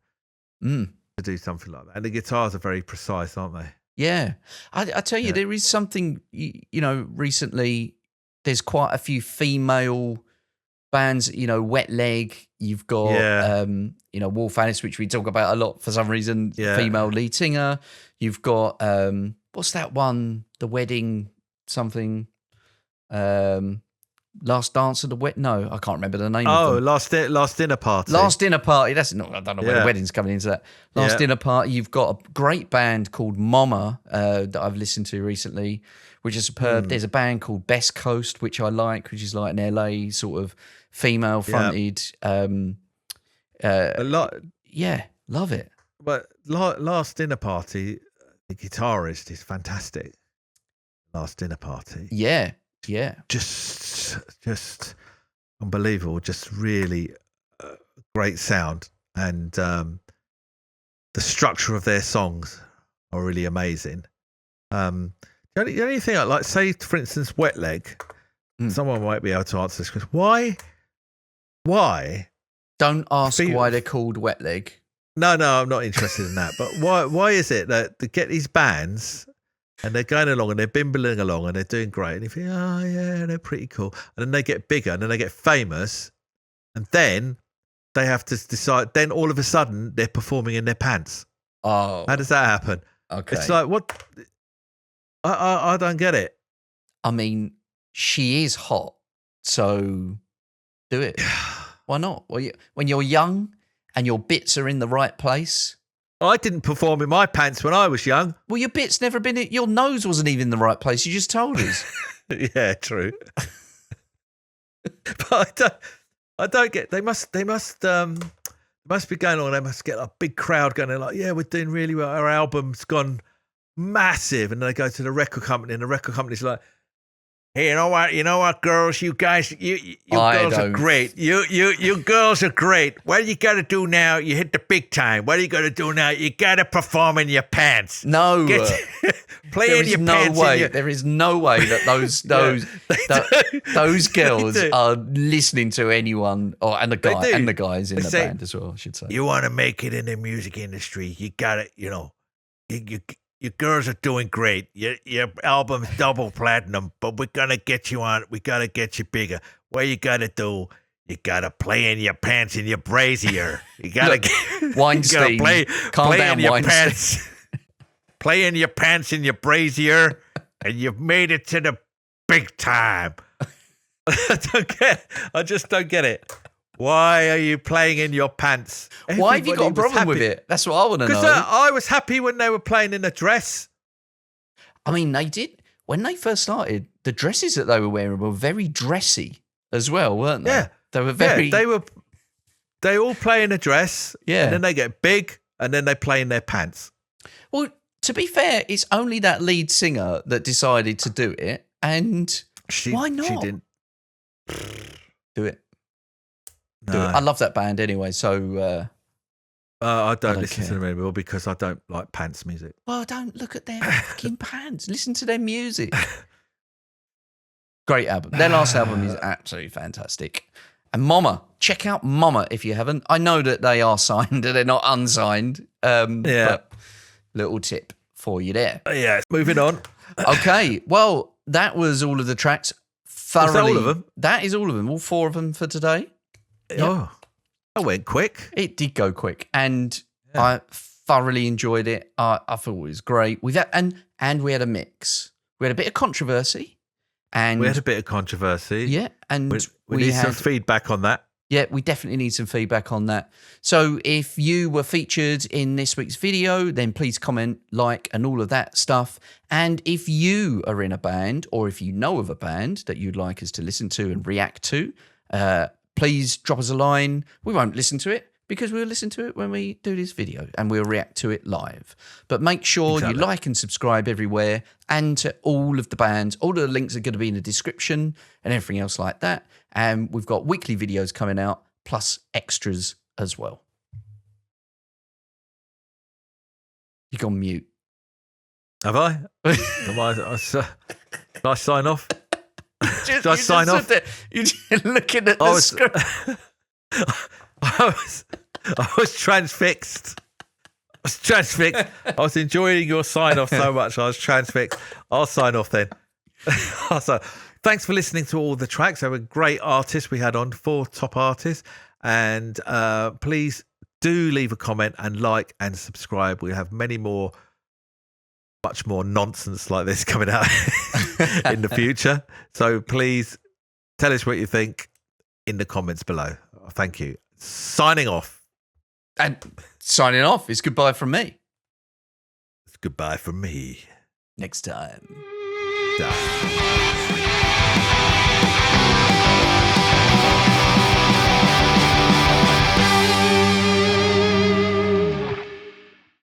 Mm. to do something like that. And the guitars are very precise, aren't they? Yeah. I tell you, Yeah. there is something, recently there's quite a few female bands, Wet Leg, you've got, Yeah. Wolf Alice, which we talk about a lot for some reason, Yeah. female lead singer. You've got, what's that one, The Wedding something, Last Dance of the Wet? No, I can't remember the name of them. Last Dinner Party. Last Dinner Party. That's not. I don't know where Yeah. the wedding's coming into that. Last Yeah. Dinner Party. You've got a great band called Mama that I've listened to recently, which is superb. There's a band called Best Coast, which I like, which is like an LA sort of female fronted. A lot, Yeah, love it. but Last Dinner Party, the guitarist is fantastic. Last Dinner Party. Yeah, yeah, Just unbelievable. Just really great sound, and the structure of their songs are really amazing. The only thing I like, say for instance, Wet Leg. Someone might be able to answer this question. Why? Don't ask Fe- why they're called Wet Leg. No, I'm not interested in that. But why is it that they get these bands and they're going along and they're bimbling along and they're doing great, and you think, oh yeah, they're pretty cool, and then they get bigger and then they get famous, and then they have to decide. Then all of a sudden they're performing in their pants. Oh, How does that happen? okay. It's like, what? I don't get it. I mean, she is hot, so do it. Why not? Well, when you're young and your bits are in the right place. I didn't perform in my pants when I was young. Well, your bit's never been in. Your nose wasn't even in the right place. You just told us. Yeah, true. But I don't get. They must be going on. They must get a big crowd going. They're like, yeah, we're doing really well. Our album's gone massive, and they go to the record company, and the record company's like, hey, you know what, girls, you guys, you girls are great. You girls are great. What you got to do now? You hit the big time. What are you got to do now? You got to perform in your pants. No, Play there in is your no pants. way. There is no way that those girls do. are listening to anyone, and the They guy do. and the guys in They the say, band as well. I should say. You want to make it in the music industry, you got to, you girls are doing great. Your album's double platinum, but we're going to get you on. We got to get you bigger. What you got to do, you got to play in your pants in your brazier. You got to Weinstein, play down, in your Weinstein. pants. Play in your pants in your brazier, and you've made it to the big time. I just don't get it. Why are you playing in your pants? Why have you got a Everybody was problem with happy. it? That's what I want to know. Because I was happy when they were playing in a dress. I mean, they did when they first started. The dresses that they were wearing were very dressy as well, weren't they? Yeah. They were very. Yeah, they all play in a dress. Yeah. And then they get big, and then they play in their pants. Well, to be fair, it's only that lead singer that decided to do it, and why not? She didn't. Do it. No. Do it. I love that band anyway, so. I don't don't listen care. to them anymore because I don't like pants music. Well, don't look at their fucking pants. Listen to their music. Great album. Their last album is absolutely fantastic. And Mama, check out Mama if you haven't. I know that they are signed and they're not unsigned. But little tip for you there. Yeah, moving on. Okay, well, that was all of the tracks. Thoroughly. that all of them? That is all of them. All 4 of them for today. Oh, that went quick. It did go quick, and I thoroughly enjoyed it. I thought it was great. We've had, and we had a mix. We had a bit of controversy, And We had a bit of controversy. yeah, and We need some feedback on that. Yeah, we definitely need some feedback on that. So if you were featured in this week's video, then please comment, like, and all of that stuff. And if you are in a band, or if you know of a band that you'd like us to listen to and react to, please drop us a line. We won't listen to it because we'll listen to it when we do this video and we'll react to it live. But make sure you like and subscribe everywhere and to all of the bands. All of the links are going to be in the description and everything else like that. And we've got weekly videos coming out plus extras as well. You gone mute. Have I? Should I sign off? Should I You sign just off? said that. You're just looking at the script. I was transfixed. I was enjoying your sign off so much. I was transfixed. I'll sign off then. So, thanks for listening to all the tracks. They were great artists we had on, 4 top artists. And please do leave a comment and like and subscribe. We have many more, much more nonsense like this coming out in the future. So please tell us what you think in the comments below. Thank you. Signing off. And signing off is goodbye from me. It's goodbye from me. Next time. Done.